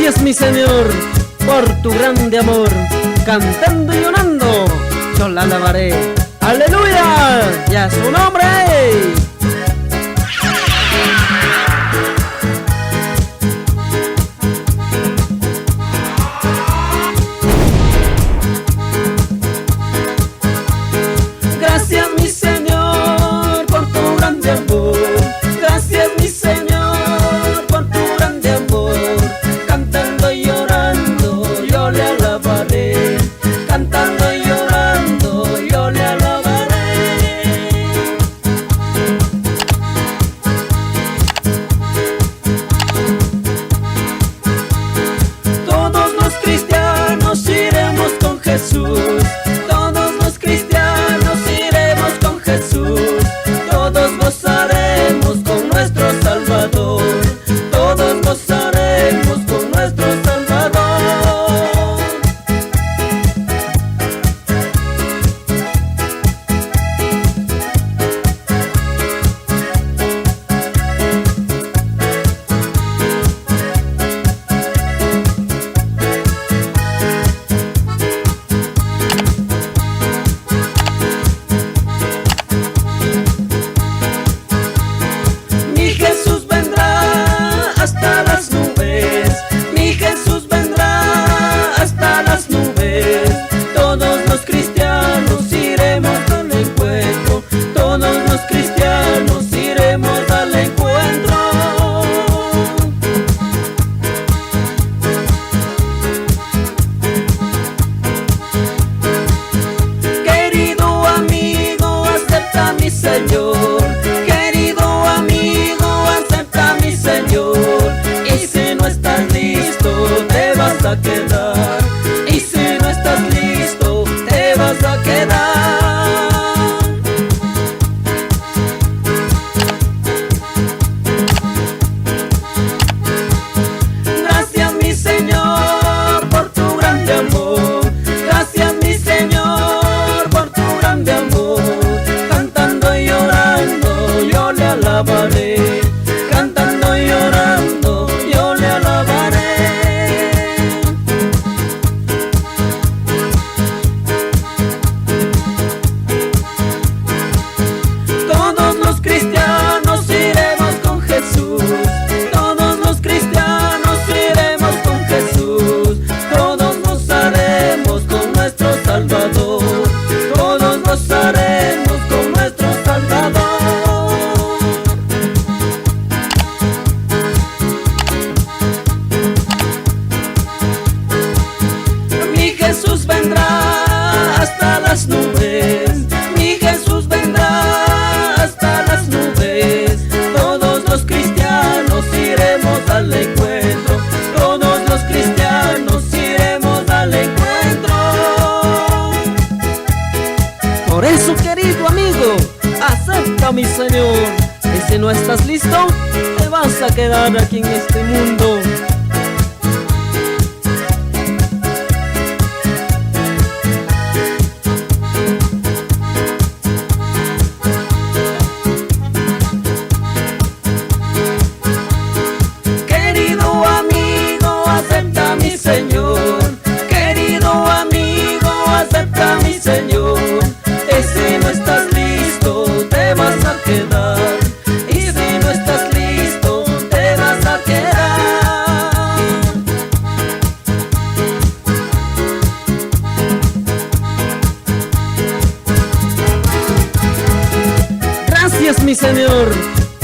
Gracias, mi Señor, por tu grande amor. Cantando y llorando, yo la alabaré. ¡Aleluya! ¡Y a su nombre! Gracias, mi Señor, por tu grande amor. Gracias, mi Señor, por tu grande amor. Cantando y llorando, yo le alabaré. Cantando y llorando, yo le alabaré. Todos los cristianos iremos con Jesús. Todos los cristianos iremos con Jesús. Todos gozaremos con nuestro Salvador. Todos gozaremos con nuestro Salvador. Mi Jesús vendrá hasta las nubes. Mi Jesús vendrá hasta las nubes. Todos los cristianos iremos al encuentro. Todos los cristianos iremos al encuentro. Querido amigo, acepta a mi Señor. Querido amigo, acepta a mi Señor. Y si no estás listo, te vas a quedar. Y si no estás listo, te vas a quedar. Gracias, mi Señor, por tu grande amor. Gracias, mi Señor, por tu grande amor. Cantando y llorando, yo le alabaré. Cantando y llorando, yo le alabaré. Todos los cristianos iremos con Jesús. Todos los cristianos iremos con Jesús. Todos gozaremos con nuestro Salvador. Todos gozaremos con nuestro Salvador. Mi Jesús vendrá hasta las nubes. Mi Jesús vendrá hasta las nubes. Todos los cristianos iremos al encuentro. Todos los cristianos iremos al encuentro. Por eso, querido amigo, acepta a mi Señor. Y si no estás listo, te vas a quedar aquí en este mundo. Querido amigo, acepta a mi Señor. Querido amigo, acepta a mi Señor. Y si no estás listo, te vas a quedar. Y si no estás listo, te vas a quedar. Gracias, mi Señor,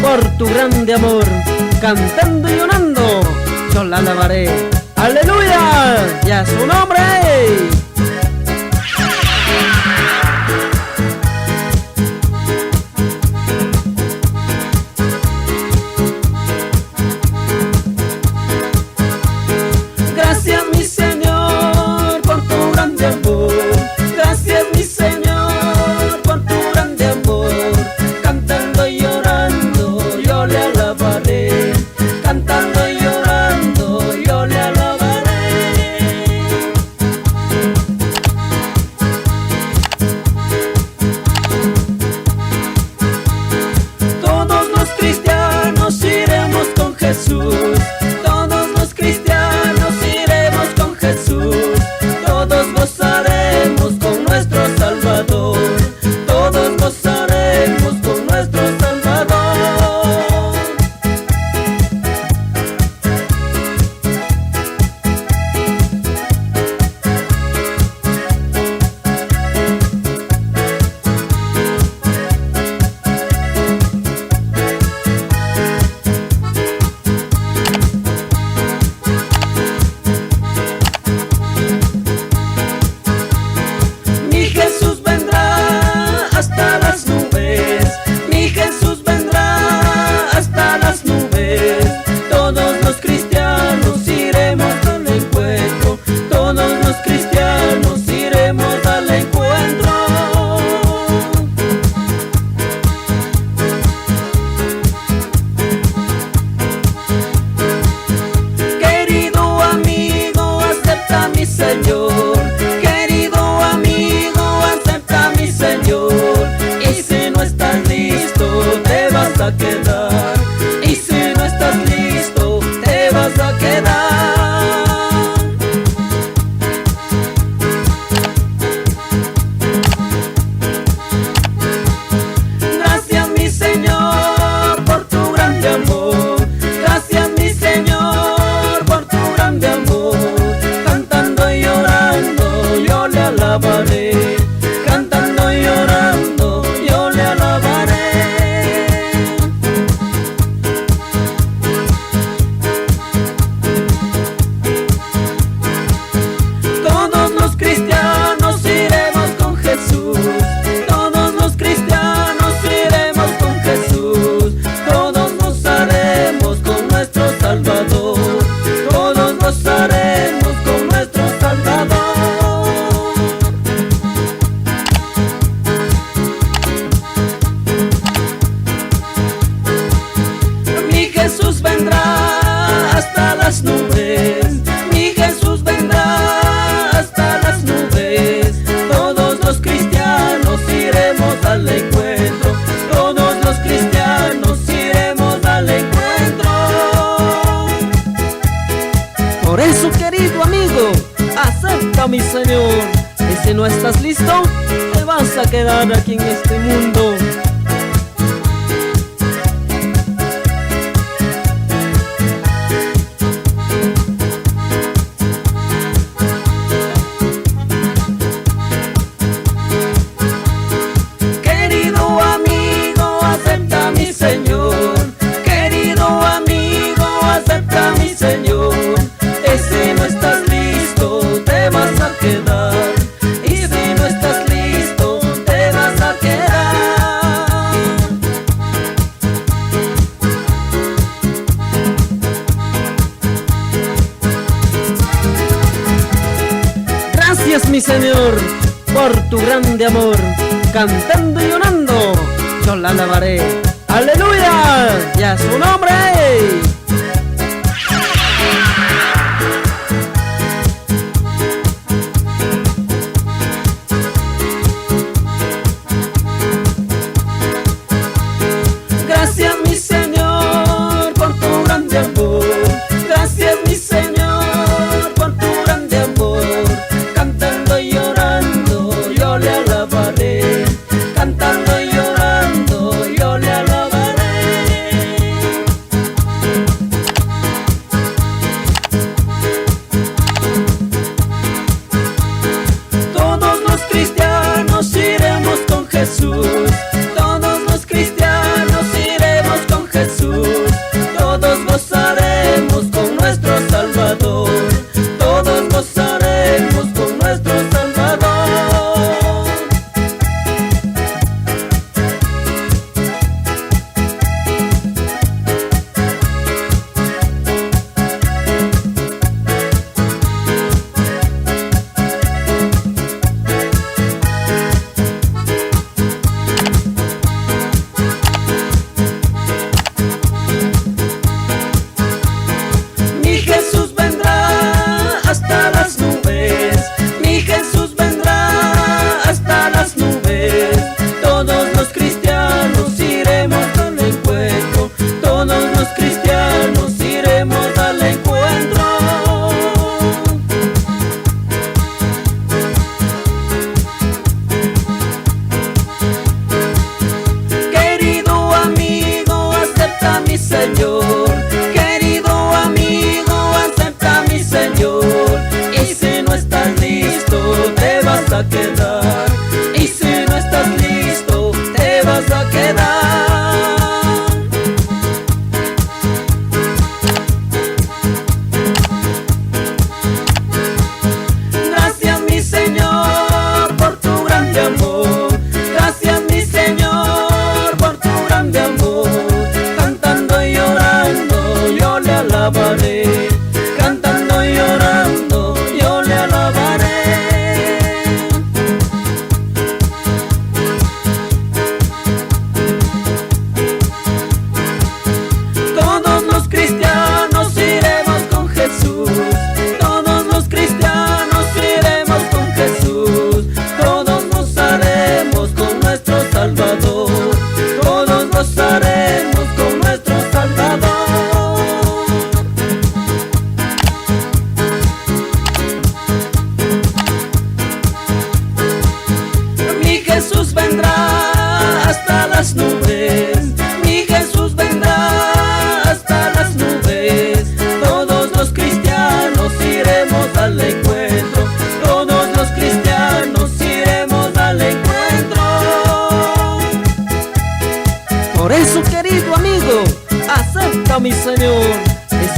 por tu grande amor. Cantando y llorando, yo la alabaré. ¡Aleluya! ¡Y a su nombre! Gracias, mi Señor, por tu grande amor. Gracias, mi Señor, por tu grande amor. Cantando y llorando, yo le alabaré. Cantando y llorando, yo le alabaré. Todos los cristianos iremos con Jesús. Todos los cristianos Señor. Querido amigo, acepta mi Señor. Y si no estás listo, te vas a quedar. Y si no estás listo, te vas a quedar. Gracias mi Señor por tu grande amor. Gracias mi Señor por tu grande amor. Cantando y llorando yo le alabaré. Cantando y llorando yo le alabaré. Todos los cristianos iremos con Jesús. Todos los cristianos iremos con Jesús. Todos gozaremos con nuestro Salvador. Todos gozaremos con nuestro Salvador. Mi Jesús vendrá hasta las nubes. Mi Jesús vendrá hasta las nubes. Todos los cristianos iremos al encuentro. Todos los cristianos iremos al encuentro. Por eso, querido amigo, acepta mi Señor. Y si no estás listo, te vas a quedar aquí en este mundo. Querido amigo, acepta mi Señor. Querido amigo, acepta mi Señor. Y si no estás listo, te vas a quedar. Y si no estás listo, te vas a quedar. Gracias mi Señor por tu grande amor. Cantando y llorando yo la alabaré. ¡Aleluya! ¡Y a su nombre! Gracias mi Señor por tu grande amor. Gracias mi Señor por tu grande amor. Cantando y llorando yo le alabaré. Cantando y llorando yo le alabaré. Todos los cristianos iremos con Jesús. Todos los cristianos iremos con Jesús. Todos gozaremos con nuestro Salvador. Todos gozaremos con nuestro Salvador. Mi Jesús vendrá hasta las nubes. Mi Jesús vendrá hasta las nubes. Todos los cristianos iremos al encuentro. Todos los cristianos iremos al encuentro. Querido amigo, acepta mi Señor. Querido amigo, acepta mi Señor. Y si no estás listo, te vas a quedar. Y si no estás listo, te vas a quedar. Gracias mi Señor por tu grande amor. Gracias mi Señor por tu grande amor. Cantando y llorando yo le alabaré. Cantando y llorando yo le alabaré.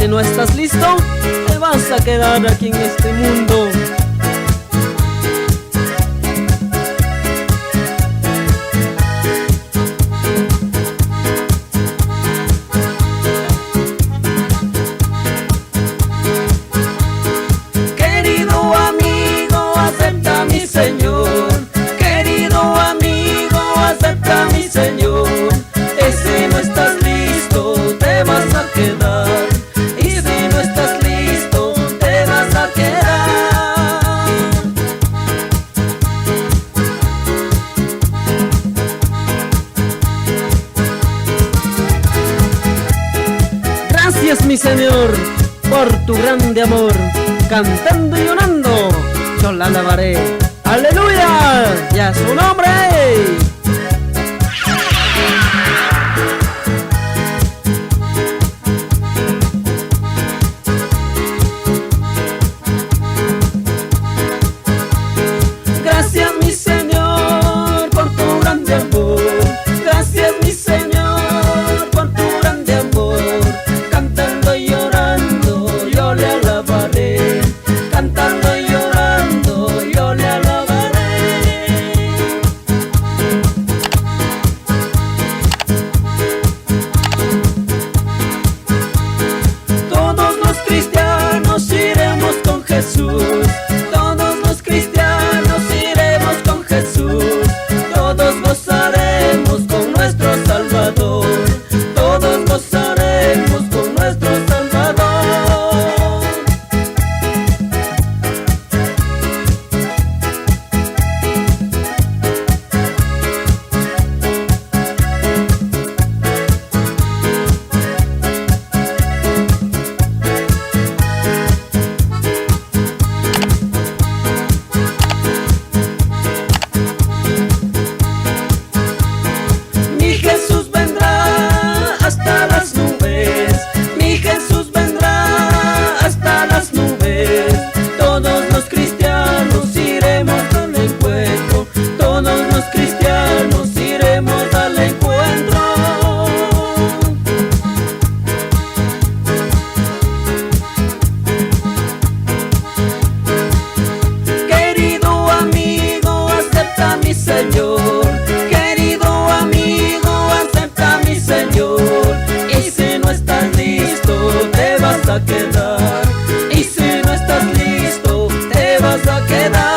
si no estás listo, te vas a quedar aquí en este mundo. Querido amigo, acepta mi Señor. Querido amigo, acepta mi Señor. Y si no estás listo, te vas a quedar. Y si no estás listo, te vas a quedar. Gracias, mi Señor, por tu grande amor. Cantando y llorando, yo la alabaré. ¡Aleluya! ¡Y a su nombre! Gracias, mi Señor, por tu grande amor. Gracias, mi Señor, por tu grande amor. Cantando y llorando, yo le alabaré. Cantando y llorando, yo le alabaré. Todos los cristianos iremos con Jesús. Todos los cristianos iremos con Jesús. Todos gozaremos con nuestro Salvador. Todos gozaremos con nuestro Salvador. Mi Jesús vendrá hasta las nubes. Mi Jesús vendrá hasta las nubes. Todos los cristianos iremos al encuentro. Todos los cristianos iremos al encuentro. Querido amigo, acepta mi Señor. Querido amigo, acepta mi Señor. Y si no estás listo, te vas a quedar. Y si no estás listo, te vas a quedar.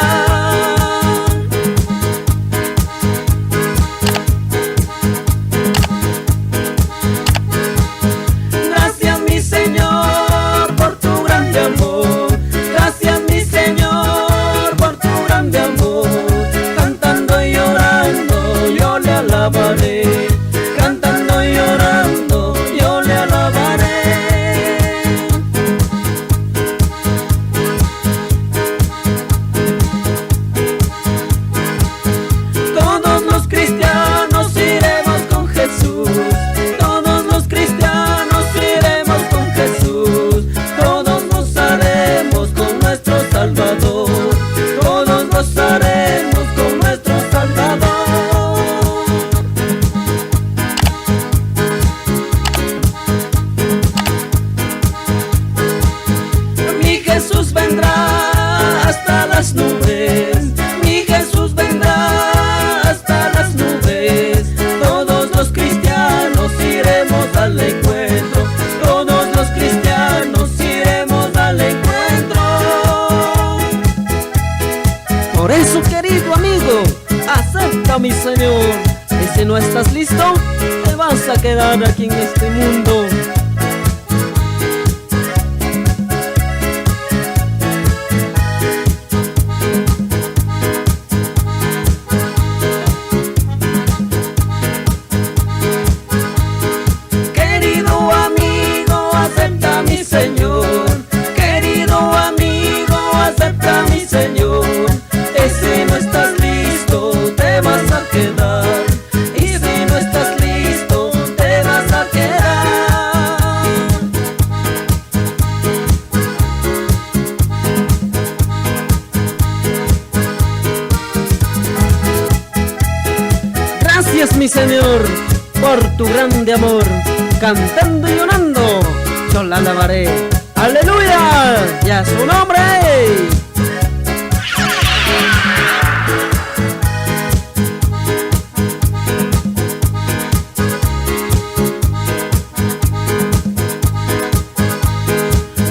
Gracias, mi Señor, por tu grande amor. Gracias, mi Señor, por tu grande amor. Cantando y llorando, yo le alabaré. Cantando y llorando, yo le alabaré. Todos los cristianos iremos con Jesús. Todos los cristianos iremos con Jesús. Todos gozaremos con nuestro Salvador. Todos gozaremos con nuestro Salvador. Mi Jesús vendrá hasta las nubes. Mi Jesús vendrá hasta las nubes. Todos los cristianos iremos al encuentro. Todos los cristianos iremos al encuentro. Por eso, querido amigo, acepta mi Señor. Y si no estás listo, te vas a quedar aquí en este mundo. Querido amigo, acepta mi Señor. Querido amigo, acepta mi Señor. Y si no estás listo, te vas a quedar. Y si no estás listo, te vas a quedar. Gracias, mi Señor, por tu grande amor. Cantando y llorando, yo la alabaré. ¡Aleluya! ¡Y a su nombre!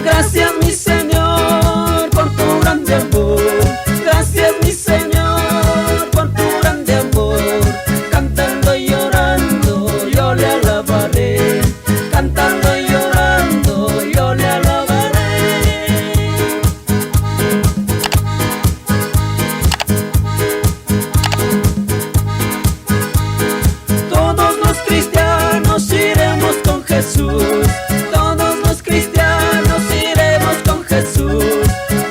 Gracias mi Señor por tu grande amor. Gracias mi Señor por tu grande amor. Cantando y llorando yo le alabaré. Cantando y llorando yo le alabaré. Todos los cristianos iremos con Jesús. Todos los cristianos iremos con Jesús.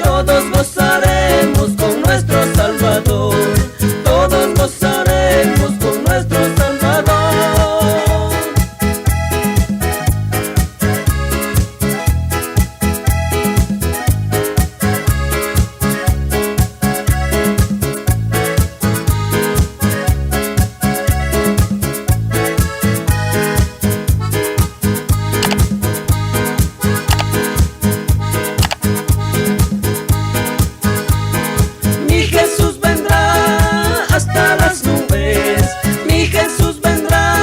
Todos gozaremos con nuestro Salvador. Todos gozaremos con nuestro Salvador. Mi Jesús vendrá hasta las nubes. Mi Jesús vendrá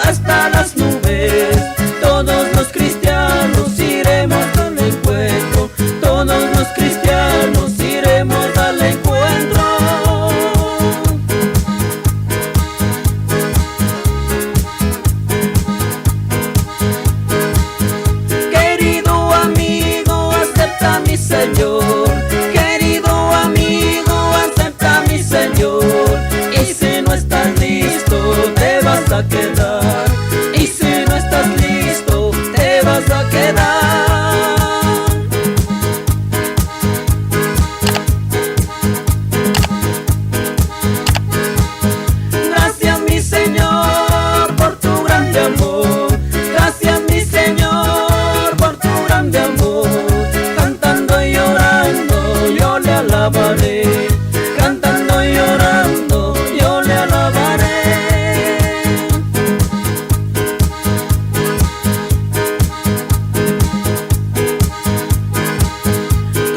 hasta las nubes. Todos los cristianos iremos al encuentro. Todos los cristianos iremos al encuentro. Querido amigo, acepta mi Señor. Querido amigo, acepta mi Señor. Y si no estás listo, te vas a quedar. Y si no estás listo, te vas a quedar. Gracias mi Señor por tu grande amor. Gracias mi Señor por tu grande amor. Cantando y llorando yo le alabaré. Cantando y llorando yo le alabaré.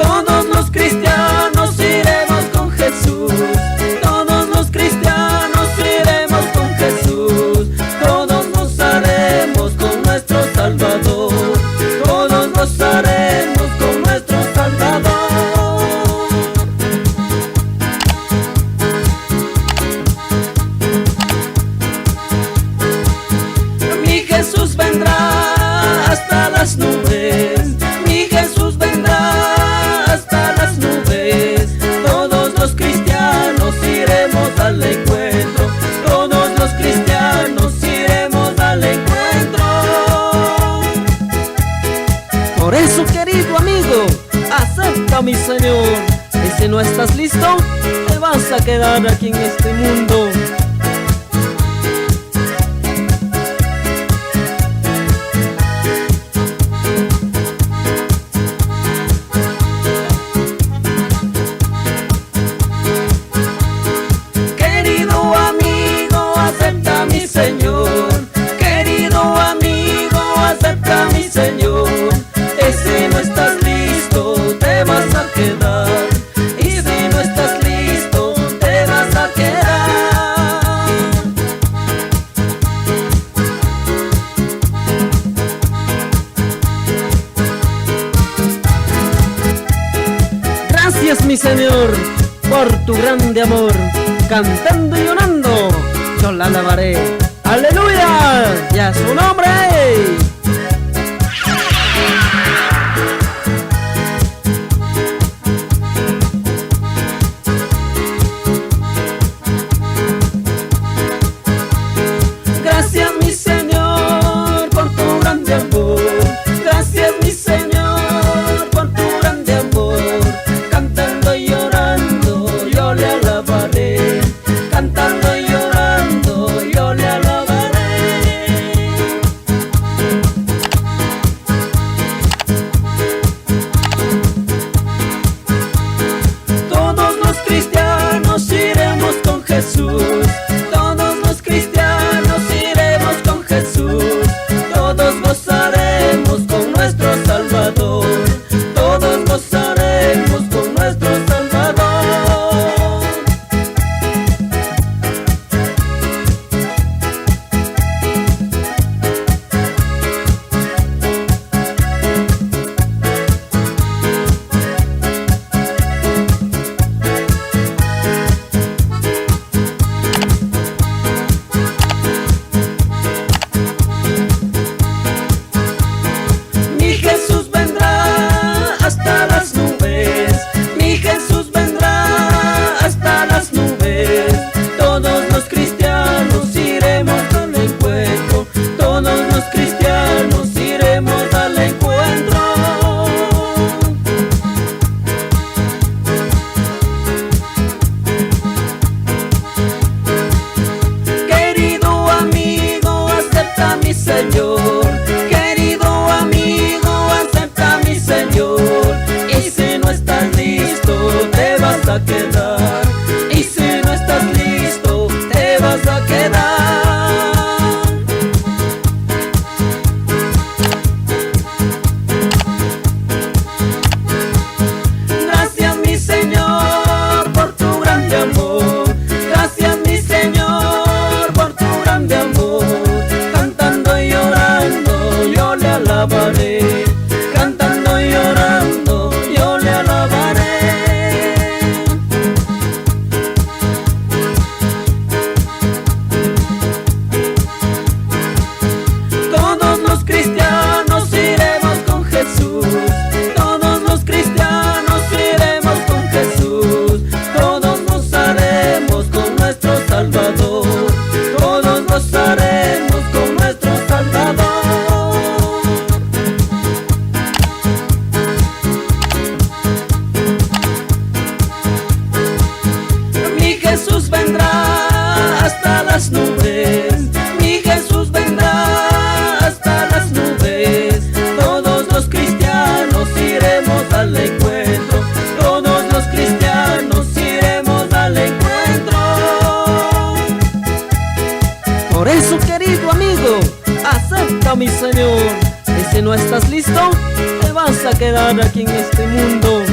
Todos los cristianos iremos con Jesús. Todos los cristianos iremos con Jesús. Todos gozaremos con nuestro Salvador. Todos gozaremos con nuestro Salvador. Mi Jesús vendrá hasta las nubes. Mi Jesús vendrá hasta las nubes. Todos los cristianos iremos al encuentro. Todos los cristianos iremos al encuentro. Por eso, querido amigo, acepta a mi Señor. Y si no estás listo, te vas a quedar aquí en este mundo. Querido amigo, acepta a mi Señor. Querido amigo, acepta a mi Señor. Y si no estás listo, te vas a quedar. Y si no estás listo, te vas a quedar. Gracias mi Señor por tu grande amor. Cantando y llorando yo la alabaré. ¡Aleluya! ¡Y a su nombre! Gracias mi Señor por tu grande amor. Gracias mi Señor por tu grande amor. Cantando y llorando yo le alabaré. Cantando y llorando yo le alabaré. ¿estás listo? Te vas a quedar aquí en este mundo.